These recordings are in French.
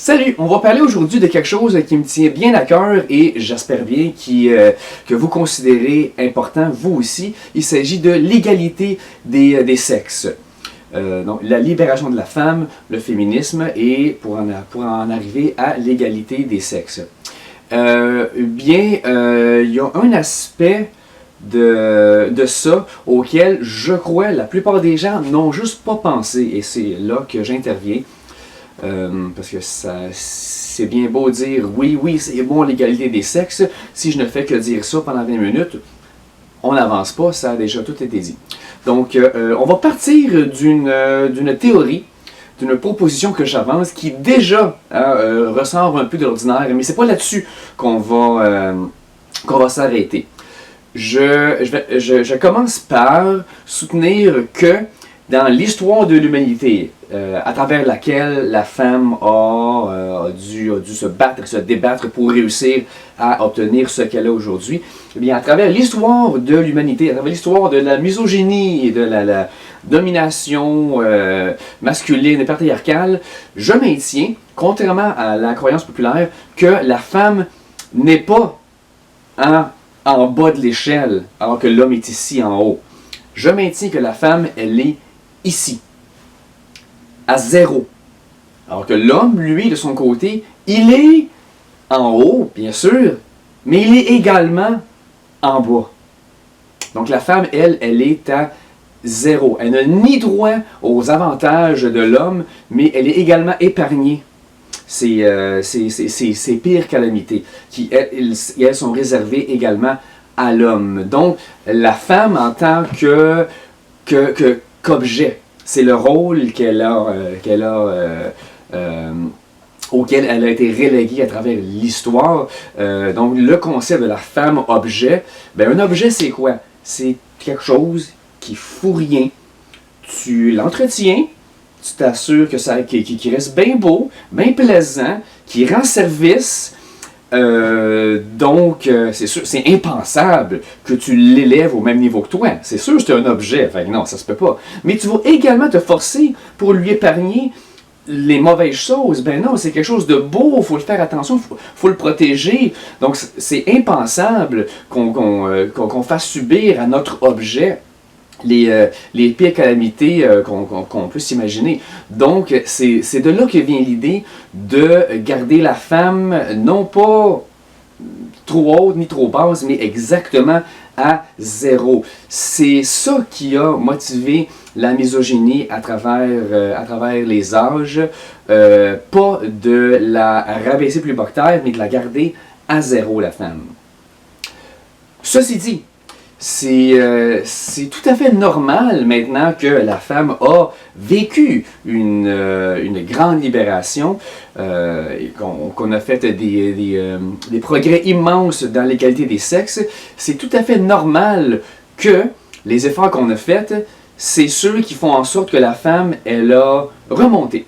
Salut, on va parler aujourd'hui de quelque chose qui me tient bien à cœur et j'espère bien que vous considérez important, vous aussi. Il s'agit de l'égalité des sexes. Donc, la libération de la femme, le féminisme et pour en arriver à l'égalité des sexes. Il y a un aspect de ça auquel je crois la plupart des gens n'ont juste pas pensé et c'est là que j'interviens. Parce que c'est bien beau dire oui, c'est bon l'égalité des sexes. Si je ne fais que dire ça pendant 20 minutes, on n'avance pas, ça a déjà tout été dit. Donc, on va partir d'une théorie, d'une proposition que j'avance qui déjà ressort un peu de l'ordinaire, mais c'est pas là-dessus qu'on va s'arrêter. Je commence par soutenir que dans l'histoire de l'humanité, à travers laquelle la femme a dû se débattre pour réussir à obtenir ce qu'elle a aujourd'hui, eh bien, à travers l'histoire de l'humanité, à travers l'histoire de la misogynie et de la domination masculine et patriarcale, je maintiens, contrairement à la croyance populaire, que la femme n'est pas en bas de l'échelle, alors que l'homme est ici en haut. Je maintiens que la femme, elle est ici, à zéro. Alors que l'homme, lui, de son côté, il est en haut, bien sûr, mais il est également en bas. Donc la femme, elle est à zéro. Elle n'a ni droit aux avantages de l'homme, mais elle est également épargnée. Ces pires calamités qui, elles sont réservées également à l'homme. Donc, la femme en tant qu'objet, c'est le rôle auquel elle a été reléguée à travers l'histoire. Donc, le concept de la femme-objet, un objet, c'est quoi? C'est quelque chose qui fout rien. Tu l'entretiens, tu t'assures qu'il reste bien beau, bien plaisant, qu'il rend service. C'est sûr, c'est impensable que tu l'élèves au même niveau que toi. C'est sûr que c'est un objet, enfin non, ça se peut pas. Mais tu vas également te forcer pour lui épargner les mauvaises choses. Ben non, c'est quelque chose de beau, il faut le faire attention, faut le protéger. Donc c'est impensable qu'on fasse subir à notre objet les pires calamités qu'on peut s'imaginer. Donc, c'est de là que vient l'idée de garder la femme, non pas trop haute ni trop basse, mais exactement à zéro. C'est ça qui a motivé la misogynie à travers les âges. Pas de la rabaisser plus bas que terre, mais de la garder à zéro, la femme. Ceci dit, c'est tout à fait normal maintenant que la femme a vécu une grande libération, qu'on a fait des progrès immenses dans l'égalité des sexes. C'est tout à fait normal que les efforts qu'on a faits, c'est ceux qui font en sorte que la femme, elle a remonté.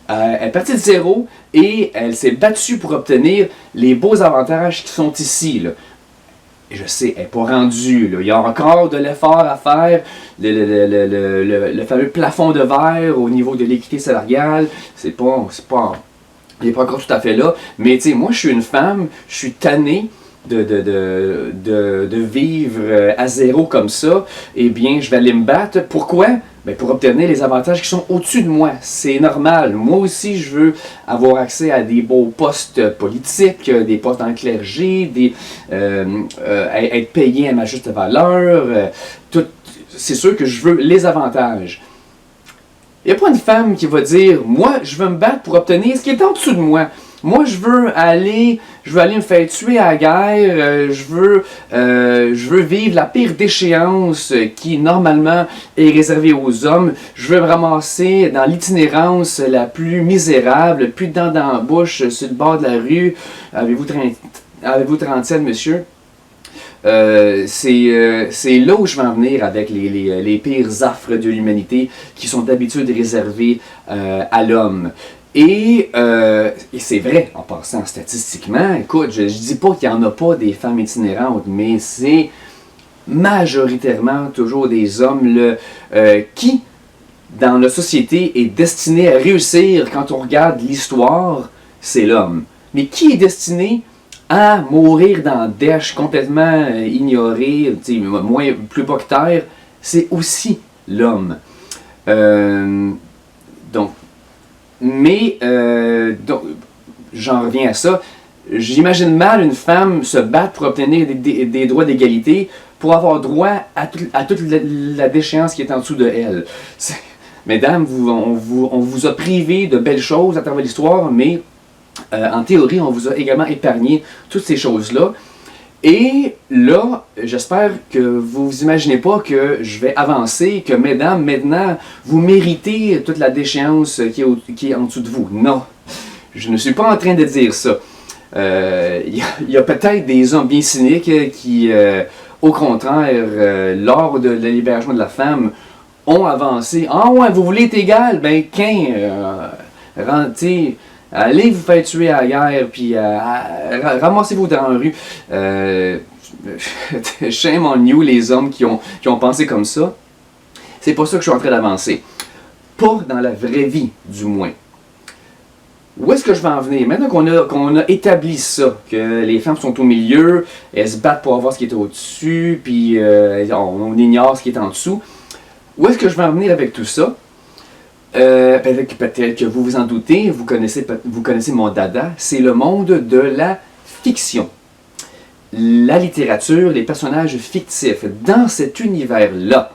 Elle est partie de zéro et elle s'est battue pour obtenir les beaux avantages qui sont ici, là. Et je sais, elle n'est pas rendue. Là. Il y a encore de l'effort à faire. Le fameux plafond de verre au niveau de l'équité salariale, il n'est pas encore tout à fait là. Mais tu sais, moi, je suis une femme, je suis tannée de vivre à zéro comme ça. Eh bien, je vais aller me battre. Pourquoi? Pour obtenir les avantages qui sont au-dessus de moi. C'est normal. Moi aussi, je veux avoir accès à des beaux postes politiques, des postes dans le clergé, être payé à ma juste valeur. C'est sûr que je veux les avantages. Il n'y a pas une femme qui va dire « Moi, je veux me battre pour obtenir ce qui est en dessous de moi. Moi, je veux aller me faire tuer à la guerre. Je veux vivre la pire déchéance qui, normalement, est réservée aux hommes. Je veux me ramasser dans l'itinérance la plus misérable, plus de dents dans la bouche, sur le bord de la rue. Avez-vous trentaine, monsieur? » C'est là où je vais en venir avec les pires affres de l'humanité qui sont d'habitude réservées à l'homme. Et c'est vrai, en passant statistiquement, écoute, je dis pas qu'il n'y en a pas des femmes itinérantes, mais c'est majoritairement toujours des hommes qui, dans notre société, est destiné à réussir quand on regarde l'histoire. c'est l'homme. Mais qui est destiné à mourir dans la dèche, complètement ignoré, plus bas que terre, c'est aussi l'homme. Donc, j'en reviens à ça. J'imagine mal une femme se battre pour obtenir des droits d'égalité, pour avoir droit à toute la déchéance qui est en dessous de elle. Mesdames, on vous a privé de belles choses à travers l'histoire, mais en théorie, on vous a également épargné toutes ces choses-là. Et là, j'espère que vous vous imaginez pas que je vais avancer, que mesdames, maintenant, vous méritez toute la déchéance qui est en dessous de vous. Non, je ne suis pas en train de dire ça. Il y a peut-être des hommes bien cyniques qui, au contraire, lors de la libération de la femme, ont avancé. Ah ouais, vous voulez être égal? Ben, rentrez. Allez vous faire tuer à la guerre, puis ramassez-vous dans la rue. Shame on you, les hommes qui ont pensé comme ça. C'est pas ça que je suis en train d'avancer. Pas dans la vraie vie, du moins. Où est-ce que je vais en venir? Maintenant qu'on a établi ça, que les femmes sont au milieu, elles se battent pour avoir ce qui est au-dessus, puis on ignore ce qui est en dessous. Où est-ce que je vais en venir avec tout ça? Peut-être que vous vous en doutez, vous connaissez mon dada, c'est le monde de la fiction. La littérature, les personnages fictifs. Dans cet univers-là,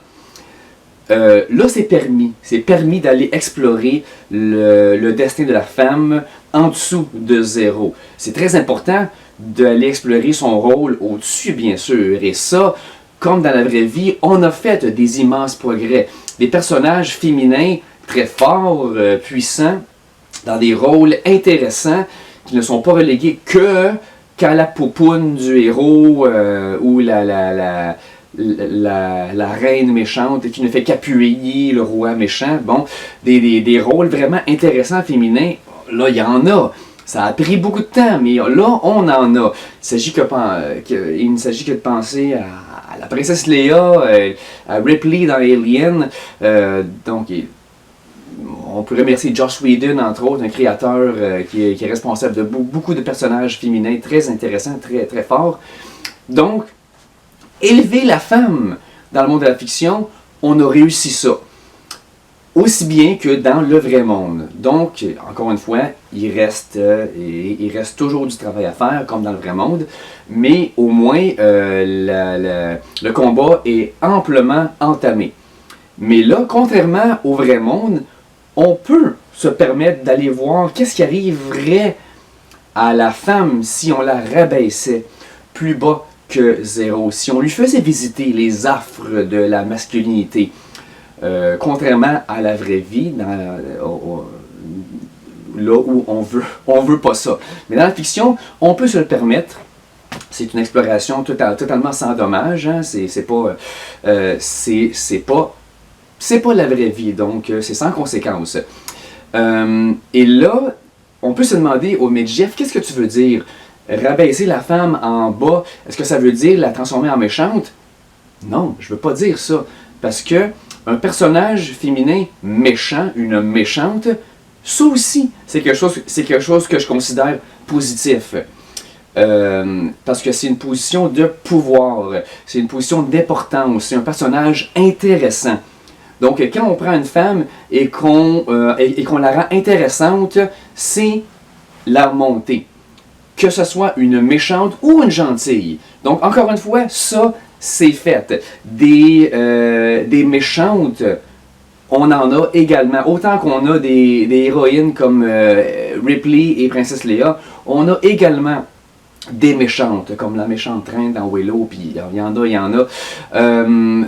c'est permis d'aller explorer le destin de la femme en dessous de zéro. C'est très important d'aller explorer son rôle au-dessus, bien sûr, et ça, comme dans la vraie vie, on a fait des immenses progrès. Des personnages féminins très forts, puissants, dans des rôles intéressants, qui ne sont pas relégués qu'à la poupoune du héros ou la reine méchante qui ne fait qu'appuyer le roi méchant. Bon, des rôles vraiment intéressants féminins, là, il y en a. Ça a pris beaucoup de temps, mais là, on en a. Il ne s'agit que de penser à la princesse Leia, à Ripley dans Alien. Donc, on peut remercier Joss Whedon, entre autres, un créateur qui est responsable de beaucoup de personnages féminins très intéressants, très, très forts. Donc, élever la femme dans le monde de la fiction, on a réussi ça. Aussi bien que dans le vrai monde. Donc, encore une fois, il reste toujours du travail à faire, comme dans le vrai monde, mais au moins, le combat est amplement entamé. Mais là, contrairement au vrai monde, on peut se permettre d'aller voir qu'est-ce qui arriverait à la femme si on la rabaissait plus bas que zéro, si on lui faisait visiter les affres de la masculinité. Contrairement à la vraie vie, là où on veut pas ça. Mais dans la fiction, on peut se le permettre. C'est une exploration totalement sans dommage. Hein? C'est pas la vraie vie, donc c'est sans conséquence. Et là, on peut se demander au midget, qu'est-ce que tu veux dire? Rabaisser la femme en bas, est-ce que ça veut dire la transformer en méchante? Non, je veux pas dire ça. Parce que un personnage féminin méchant, une méchante, ça aussi, c'est quelque chose que je considère positif. Parce que c'est une position de pouvoir, c'est une position d'importance, c'est un personnage intéressant. Donc, quand on prend une femme et qu'on la rend intéressante, c'est la remontée. Que ce soit une méchante ou une gentille. Donc, encore une fois, ça, c'est fait. Des méchantes, on en a également. Autant qu'on a des héroïnes comme Ripley et Princesse Leia, on a également des méchantes, comme la méchante reine dans Willow, puis il y en a.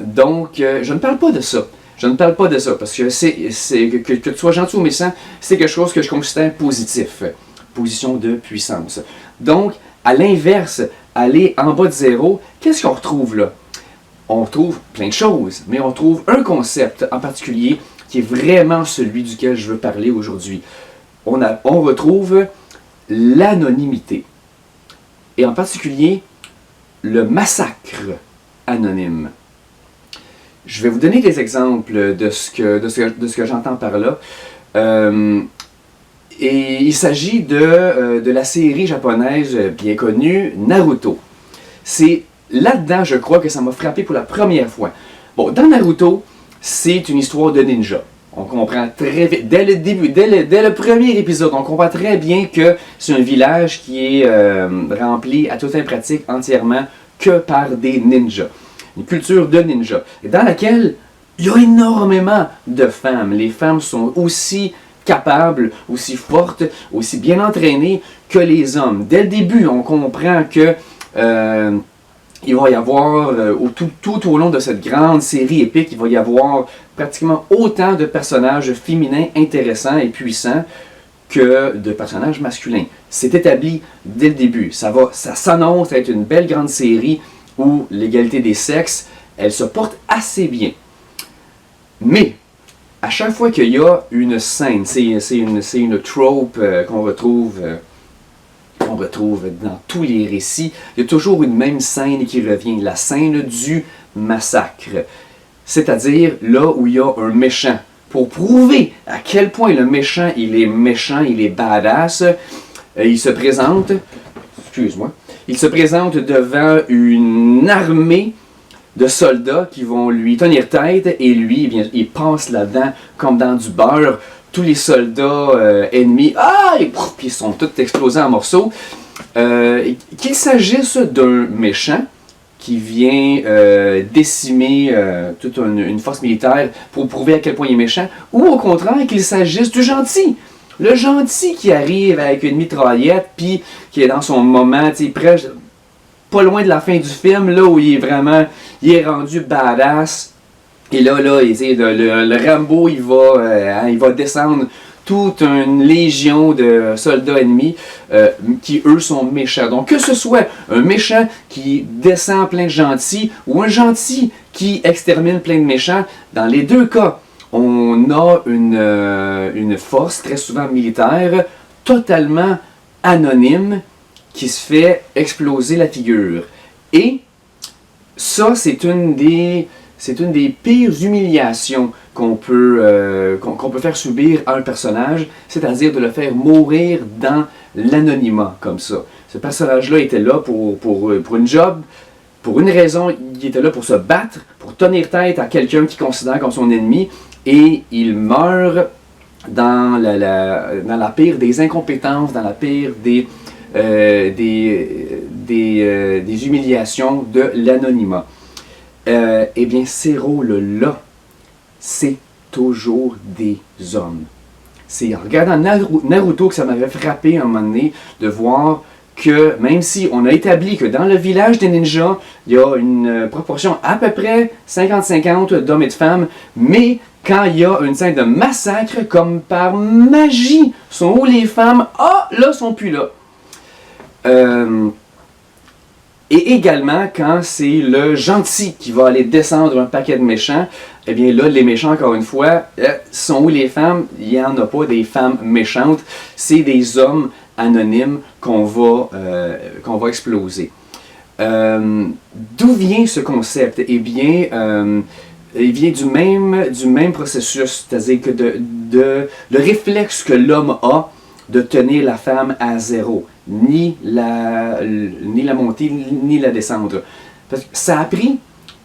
Donc, je ne parle pas de ça. Je ne parle pas de ça, parce que que tu sois gentil ou méchant, c'est quelque chose que je considère positif. Position de puissance. Donc, à l'inverse, aller en bas de zéro, qu'est-ce qu'on retrouve là? On retrouve plein de choses, mais on trouve un concept en particulier qui est vraiment celui duquel je veux parler aujourd'hui. On retrouve l'anonymité. Et en particulier, le massacre anonyme. Je vais vous donner des exemples de ce que j'entends par là. Et il s'agit de la série japonaise bien connue, Naruto. C'est là-dedans, je crois, que ça m'a frappé pour la première fois. Bon, dans Naruto, c'est une histoire de ninja. On comprend très vite, dès le début, dès le premier épisode, on comprend très bien que c'est un village qui est rempli à toute fin pratique entièrement que par des ninjas. Une culture de ninjas, dans laquelle il y a énormément de femmes. Les femmes sont aussi capables, aussi fortes, aussi bien entraînées que les hommes. Dès le début, on comprend que il va y avoir, tout au long de cette grande série épique, il va y avoir pratiquement autant de personnages féminins intéressants et puissants que de personnages masculins. C'est établi dès le début. Ça s'annonce être une belle grande série où l'égalité des sexes, elle se porte assez bien. Mais, à chaque fois qu'il y a une scène, c'est une trope qu'on retrouve dans tous les récits, il y a toujours une même scène qui revient, la scène du massacre. C'est-à-dire là où il y a un méchant. Pour prouver à quel point le méchant, il est badass, il se présente devant une armée de soldats qui vont lui tenir tête et lui, eh bien, il passe là-dedans comme dans du beurre. Tous les soldats ennemis, puis ils sont tous explosés en morceaux. Qu'il s'agisse d'un méchant qui vient décimer toute une force militaire pour prouver à quel point il est méchant, ou au contraire qu'il s'agisse du gentil. Le gentil qui arrive avec une mitraillette, puis qui est dans son moment, pas loin de la fin du film, là où il est rendu badass. Et là, le Rambo, il va descendre toute une légion de soldats ennemis qui, eux, sont méchants. Donc, que ce soit un méchant qui descend plein de gentils ou un gentil qui extermine plein de méchants, dans les deux cas, on a une force, très souvent militaire, totalement anonyme, qui se fait exploser la figure. Et ça, c'est une des pires humiliations qu'on peut faire subir à un personnage, c'est-à-dire de le faire mourir dans l'anonymat, comme ça. Ce personnage-là était là pour une job, pour une raison, il était là pour se battre, pour tenir tête à quelqu'un qu'il considère comme son ennemi, et il meurt dans la pire des incompétences, dans la pire des humiliations de l'anonymat. Eh bien, ces rôles-là, c'est toujours des hommes. C'est en regardant Naruto que ça m'avait frappé à un moment donné de voir que même si on a établi que dans le village des ninjas, il y a une proportion à peu près 50-50 d'hommes et de femmes, mais quand il y a une scène de massacre, comme par magie, sont où les femmes? Là, sont plus là. Et également, quand c'est le gentil qui va aller descendre un paquet de méchants, eh bien là, les méchants, encore une fois, sont où les femmes? Il n'y en a pas des femmes méchantes, c'est des hommes anonymes qu'on va exploser. D'où vient ce concept? Eh bien, il vient du même processus, c'est-à-dire que le réflexe que l'homme a de tenir la femme à zéro, ni la montée, ni la descendre. Parce que ça a pris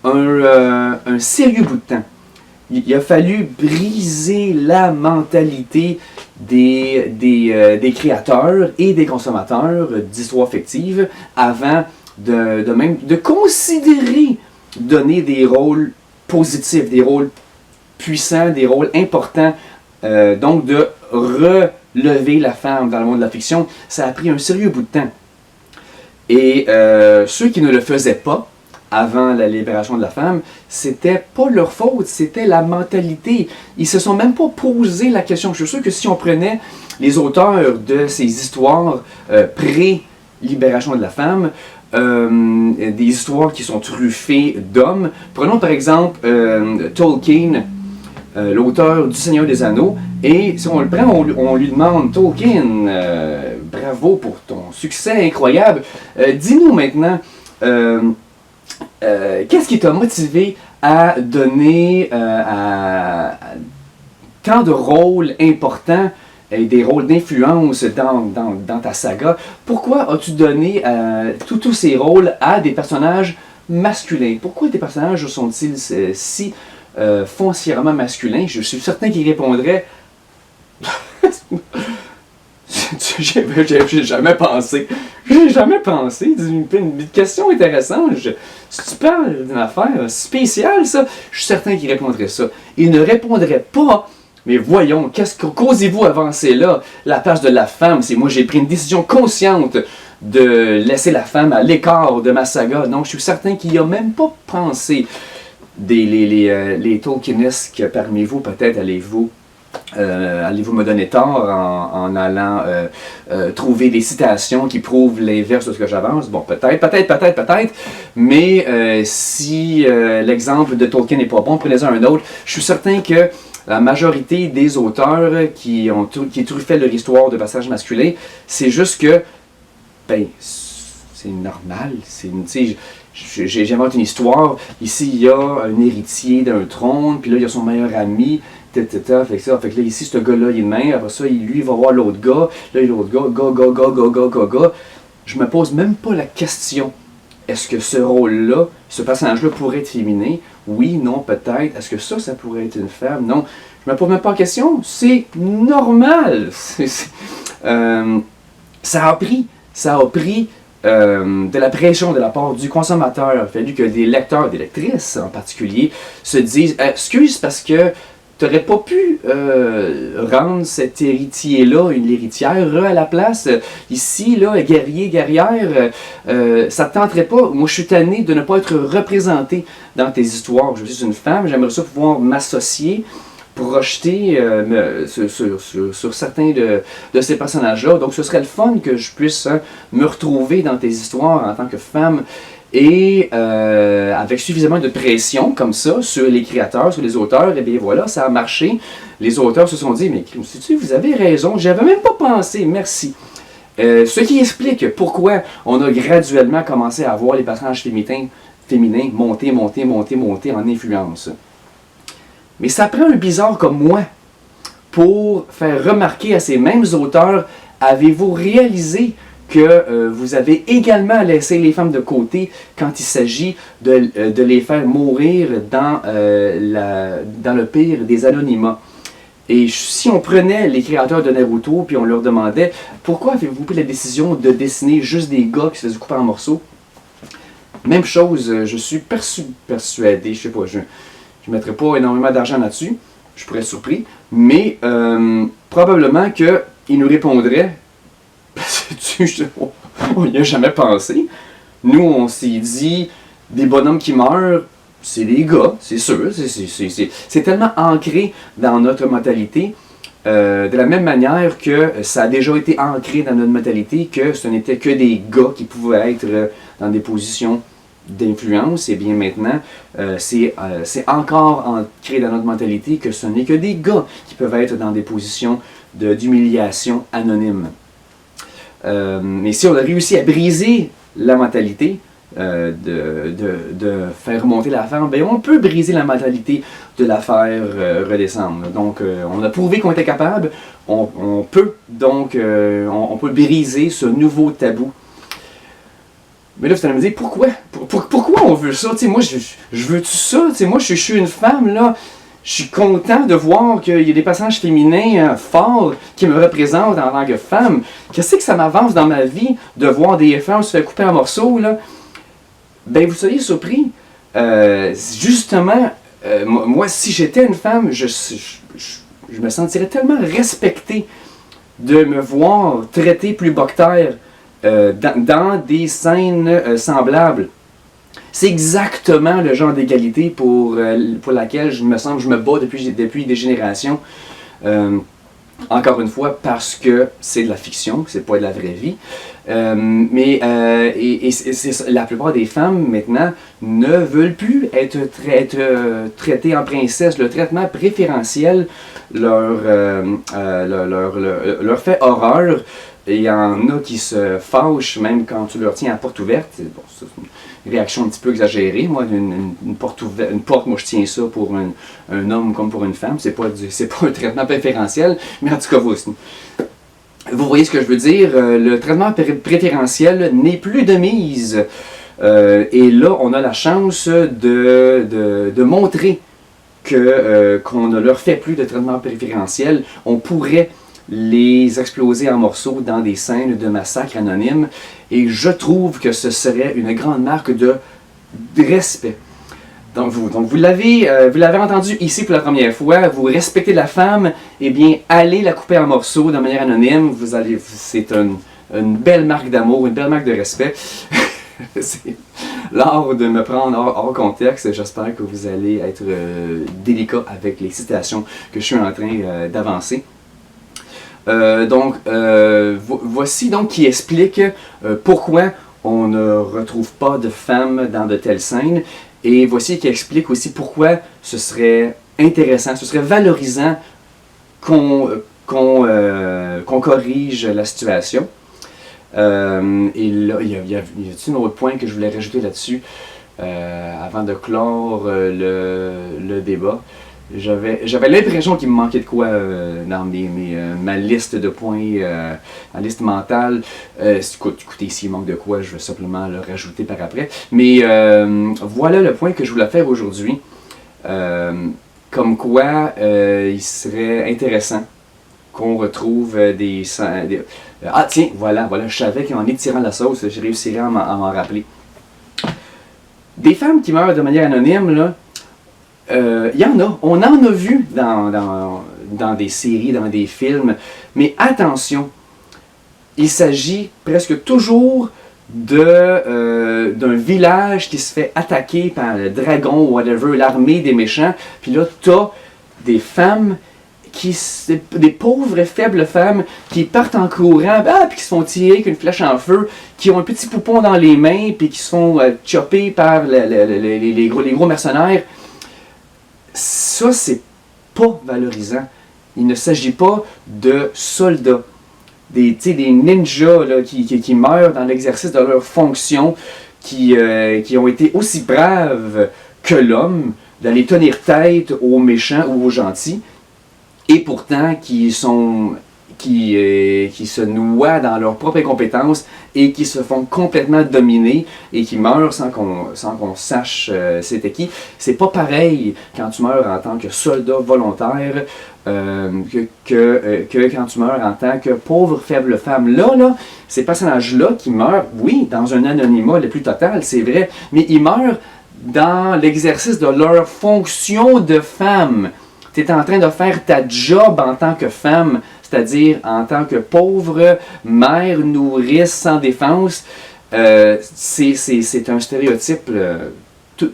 un sérieux bout de temps. Il a fallu briser la mentalité des créateurs et des consommateurs d'histoires fictives avant de considérer donner des rôles positifs, des rôles puissants, des rôles importants, donc de relever la femme dans le monde de la fiction. Ça a pris un sérieux bout de temps. Et ceux qui ne le faisaient pas avant la libération de la femme, c'était pas leur faute, c'était la mentalité. Ils se sont même pas posé la question. Je suis sûr que si on prenait les auteurs de ces histoires pré-libération de la femme, des histoires qui sont truffées d'hommes, prenons par exemple Tolkien, l'auteur du Seigneur des Anneaux, et si on le prend, on lui demande, Tolkien, bravo pour ton succès incroyable, dis-nous maintenant, qu'est-ce qui t'a motivé à donner tant de rôles importants des rôles d'influence dans ta saga, pourquoi as-tu donné tous ces rôles à des personnages masculins? Pourquoi tes personnages sont-ils si foncièrement masculins? Je suis certain qu'ils répondraient j'ai jamais pensé. J'ai jamais pensé. Une question intéressante. Si tu parles d'une affaire spéciale, ça, je suis certain qu'il répondrait ça. Il ne répondrait pas. Mais voyons, qu'osez-vous avancer là? La place de la femme, c'est moi j'ai pris une décision consciente de laisser la femme à l'écart de ma saga. Donc je suis certain qu'il n'y a même pas pensé. Les Tolkienesques parmi vous, peut-être allez-vous me donner tort en allant trouver des citations qui prouvent l'inverse de ce que j'avance? Bon, peut-être. Mais si l'exemple de Tolkien n'est pas bon, prenez-en un autre. Je suis certain que la majorité des auteurs qui truffaient leur histoire de passages masculins, c'est juste que, ben, c'est normal. J'invente une histoire. Ici, il y a un héritier d'un trône, puis là, il y a son meilleur ami. Fait que là, ici, ce gars-là, il est de même. Après ça, lui, il va voir l'autre gars. Là, l'autre gars. Je me pose même pas la question. Est-ce que ce rôle-là, ce personnage-là pourrait être féminin? Oui, non, peut-être. Est-ce que ça pourrait être une femme? Non. Je me pose même pas la question. C'est normal. Ça a pris de la pression de la part du consommateur. Il a fallu que des lecteurs, des lectrices en particulier, se disent « Excuse, parce que tu n'aurais pas pu rendre cet héritier-là, une héritière, à la place. Ici, là, guerrier, guerrière, ça ne te tenterait pas. Moi, je suis tanné de ne pas être représenté dans tes histoires. Je suis une femme, j'aimerais ça pouvoir m'associer, projeter sur certains de ces personnages-là. Donc, ce serait le fun que je puisse me retrouver dans tes histoires en tant que femme. Et avec suffisamment de pression comme ça sur les créateurs, sur les auteurs, et bien voilà, ça a marché. Les auteurs se sont dit, mais vous avez raison, j'avais même pas pensé, merci. Ce qui explique pourquoi on a graduellement commencé à voir les personnages féminins monter en influence. Mais ça prend un bizarre comme moi pour faire remarquer à ces mêmes auteurs, avez-vous réalisé que vous avez également laissé les femmes de côté quand il s'agit de les faire mourir dans le pire des anonymats. Et si on prenait les créateurs de Naruto puis on leur demandait pourquoi avez-vous pris la décision de dessiner juste des gars qui se faisaient couper en morceaux? Même chose, je suis persuadé, je sais pas, je ne mettrai pas énormément d'argent là-dessus, je pourrais être surpris, mais probablement qu'ils nous répondraient on n'y a jamais pensé. Nous, on s'est dit, des bonhommes qui meurent, c'est des gars, c'est sûr. C'est tellement ancré dans notre mentalité, de la même manière que ça a déjà été ancré dans notre mentalité que ce n'était que des gars qui pouvaient être dans des positions d'influence. Et bien maintenant, c'est encore ancré dans notre mentalité que ce n'est que des gars qui peuvent être dans des positions d'humiliation anonyme. Mais si on a réussi à briser la mentalité, de faire remonter l'affaire, ben on peut briser la mentalité de la faire redescendre. Donc, on a prouvé qu'on était capable, on peut briser ce nouveau tabou. Mais là, vous allez me dire, pourquoi on veut ça? T'sais, moi, je veux tout ça? T'sais, moi, je suis une femme, là. Je suis content de voir qu'il y a des personnages féminins forts qui me représentent en tant que femme. Qu'est-ce que ça m'avance dans ma vie de voir des femmes se faire couper en morceaux, là? Ben, vous seriez surpris. Justement, moi, si j'étais une femme, je me sentirais tellement respecté de me voir traiter plus bas que terre dans des scènes semblables. C'est exactement le genre d'égalité pour laquelle je me bats depuis des générations. Encore une fois, parce que c'est de la fiction, c'est pas de la vraie vie. La plupart des femmes, maintenant, ne veulent plus être traitées en princesse. Le traitement préférentiel leur fait horreur. il y en a qui se fâchent même quand tu leur tiens la porte ouverte. Bon, c'est une réaction un petit peu exagérée. Moi, une porte ouverte, une porte, moi je tiens ça pour un homme comme pour une femme. C'est pas un traitement préférentiel, mais en tout cas, vous voyez ce que je veux dire. Le traitement préférentiel n'est plus de mise. Et là, on a la chance de montrer qu'on ne leur fait plus de traitement préférentiel. On pourrait les exploser en morceaux dans des scènes de massacre anonyme. Et je trouve que ce serait une grande marque de respect. Donc vous l'avez entendu ici pour la première fois, vous respectez la femme, eh bien, allez la couper en morceaux de manière anonyme. C'est une belle marque d'amour, une belle marque de respect. C'est l'art de me prendre hors contexte. J'espère que vous allez être délicat avec les citations que je suis en train d'avancer. Voici donc qui explique pourquoi on ne retrouve pas de femmes dans de telles scènes. Et voici qui explique aussi pourquoi ce serait intéressant, ce serait valorisant qu'on corrige la situation. Et là, il y a un autre point que je voulais rajouter là-dessus avant de clore le débat. J'avais l'impression qu'il me manquait de quoi dans ma liste de points, ma liste mentale. Écoutez, s'il manque de quoi, je vais simplement le rajouter par après. Mais voilà le point que je voulais faire aujourd'hui. Comme quoi, il serait intéressant qu'on retrouve ah tiens, voilà, je savais qu'en étirant la sauce, je réussirais à m'en rappeler. Des femmes qui meurent de manière anonyme, là, il y en a. On en a vu dans des séries, dans des films. Mais attention, il s'agit presque toujours d'un village qui se fait attaquer par le dragon ou whatever, l'armée des méchants. Puis là, t'as des femmes, des pauvres et faibles femmes qui partent en courant, puis qui se font tirer avec une flèche en feu, qui ont un petit poupon dans les mains, puis qui se font chopper par les gros mercenaires. Ça, c'est pas valorisant. Il ne s'agit pas de soldats, des ninjas là, qui meurent dans l'exercice de leur fonction, qui ont été aussi braves que l'homme, d'aller tenir tête aux méchants ou aux gentils, et pourtant qui se noient dans leurs propres incompétences et qui se font complètement dominer et qui meurent sans qu'on sache c'était qui. C'est pas pareil quand tu meurs en tant que soldat volontaire que quand tu meurs en tant que pauvre faible femme. Là, ces personnages-là qui meurent, oui, dans un anonymat le plus total, c'est vrai, mais ils meurent dans l'exercice de leur fonction de femme. Tu es en train de faire ta job en tant que femme, c'est-à-dire en tant que pauvre mère nourrice sans défense. C'est un stéréotype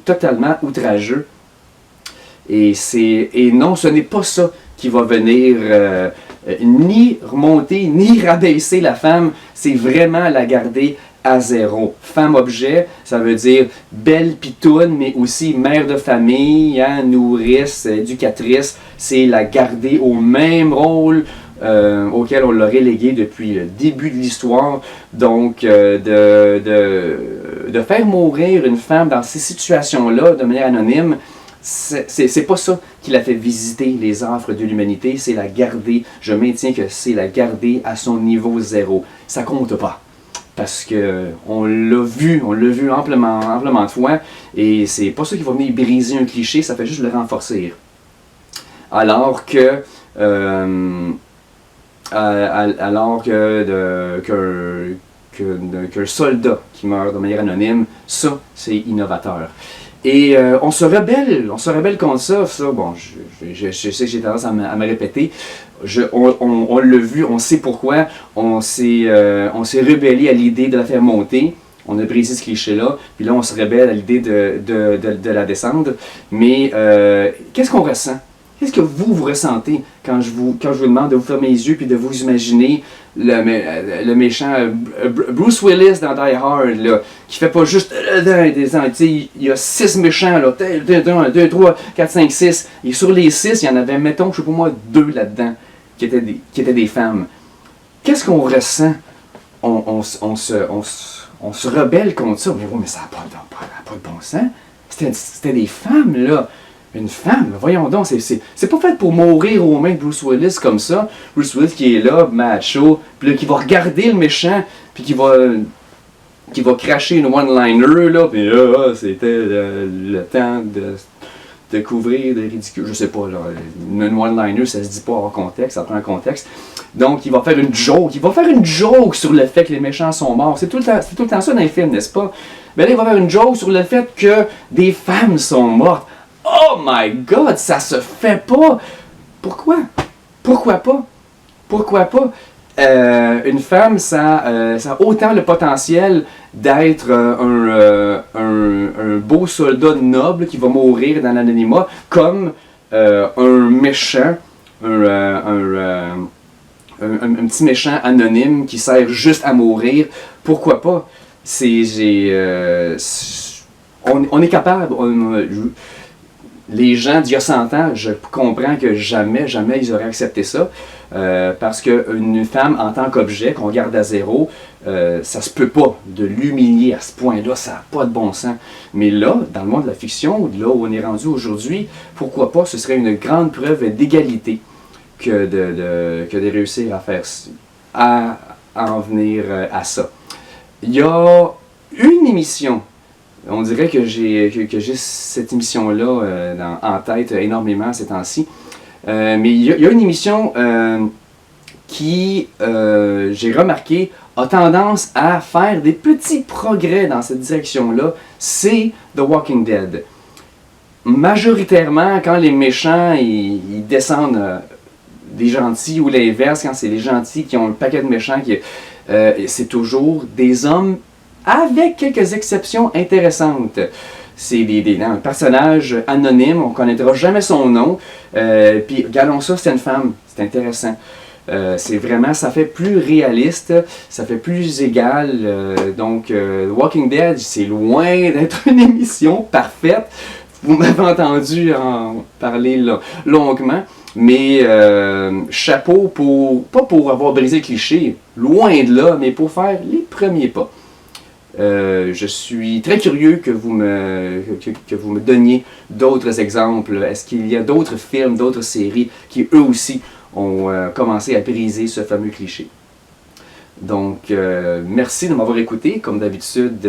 totalement outrageux. Et non, ce n'est pas ça qui va venir ni remonter, ni rabaisser la femme. C'est vraiment la garder à zéro. Femme-objet, ça veut dire belle pitoune, mais aussi mère de famille, nourrice, éducatrice. C'est la garder au même rôle auquel on l'a relégué depuis le début de l'histoire. Donc, de faire mourir une femme dans ces situations-là de manière anonyme, c'est pas ça qui l'a fait visiter les affres de l'humanité, c'est la garder. Je maintiens que c'est la garder à son niveau zéro. Ça compte pas. Parce que on l'a vu amplement de fois, et c'est pas ça qui va venir briser un cliché, ça fait juste le renforcer. Alors que qu'un soldat qui meurt de manière anonyme, ça c'est innovateur. Et on se rebelle contre ça. Bon, je sais que j'ai tendance à me répéter. On l'a vu, on sait pourquoi. On s'est rebellé à l'idée de la faire monter. On a brisé ce cliché-là. Puis là, on se rebelle à l'idée de la descendre. Mais qu'est-ce qu'on ressent? Qu'est-ce que vous ressentez quand je vous demande de vous fermer les yeux puis de vous imaginer le méchant Bruce Willis dans Die Hard, là, qui fait pas juste il y a 6 méchants, là, 1, 2, 3, 4, 5, 6. Et sur les 6, il y en avait, mettons, je sais pas moi, 2 là-dedans qui étaient des femmes. qu'est-ce qu'on ressent? On se rebelle contre ça. Mais oui, mais ça n'a pas de bon sens. C'était des femmes, là. Une femme, voyons donc, c'est pas fait pour mourir aux mains de Bruce Willis comme ça. Bruce Willis qui est là, macho, puis là, qui va regarder le méchant, puis qui va cracher une one-liner, là, puis là, c'était le temps de couvrir des ridicules. Je sais pas, là, une one-liner, ça se dit pas hors contexte, ça prend un contexte. Donc, il va faire une joke sur le fait que les méchants sont morts. C'est tout le temps ça dans les films, n'est-ce pas? Mais là, il va faire une joke sur le fait que des femmes sont mortes. Oh my God, ça se fait pas! Pourquoi? Pourquoi pas? Pourquoi pas? Une femme, ça a autant le potentiel d'être un beau soldat noble qui va mourir dans l'anonymat, comme un méchant, un petit méchant anonyme qui sert juste à mourir. Pourquoi pas? On est capable. Les gens d'il y a 100 ans, je comprends que jamais ils auraient accepté ça. Parce qu'une femme en tant qu'objet qu'on garde à zéro, ça se peut pas de l'humilier à ce point-là, ça n'a pas de bon sens. Mais là, dans le monde de la fiction, là où on est rendu aujourd'hui, pourquoi pas, ce serait une grande preuve d'égalité que de réussir à faire, à en venir à ça. Il y a une émission. On dirait que j'ai cette émission-là en tête énormément ces temps-ci. Mais il y a une émission qui, j'ai remarqué, a tendance à faire des petits progrès dans cette direction-là. C'est The Walking Dead. Majoritairement, quand les méchants ils descendent des gentils ou l'inverse, quand c'est les gentils qui ont un paquet de méchants, c'est toujours des hommes avec quelques exceptions intéressantes. C'est un personnage anonyme, on ne connaîtra jamais son nom. Puis, regardons ça, c'est une femme, c'est intéressant. C'est vraiment, ça fait plus réaliste, ça fait plus égal. Donc, Walking Dead, c'est loin d'être une émission parfaite. Vous m'avez entendu en parler longuement. Mais chapeau pas pour avoir brisé le cliché, loin de là, mais pour faire les premiers pas. Je suis très curieux que vous me donniez d'autres exemples. Est-ce qu'il y a d'autres films, d'autres séries qui eux aussi ont commencé à briser ce fameux cliché? Donc, merci de m'avoir écouté. Comme d'habitude,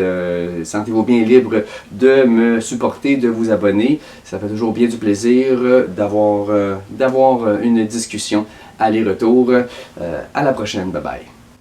sentez-vous bien libre de me supporter, de vous abonner. Ça fait toujours bien du plaisir d'avoir une discussion aller-retour. À la prochaine. Bye bye.